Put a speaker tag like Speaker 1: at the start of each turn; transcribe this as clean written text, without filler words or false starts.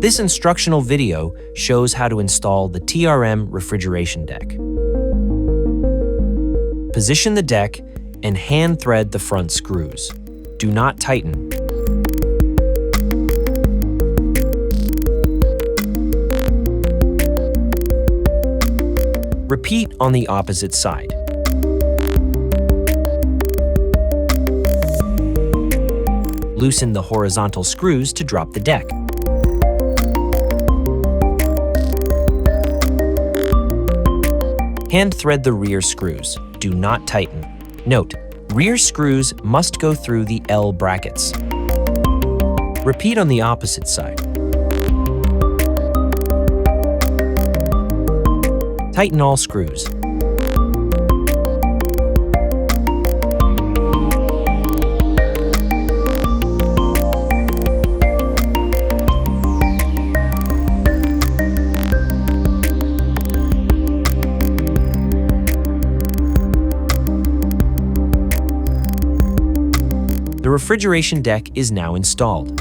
Speaker 1: This instructional video shows how to install the TRM refrigeration deck. Position the deck and hand thread the front screws. Do not tighten. Repeat on the opposite side. Loosen the horizontal screws to drop the deck. Hand thread the rear screws. Do not tighten. Note, rear screws must go through the L brackets. Repeat on the opposite side. Tighten all screws. The refrigeration deck is now installed.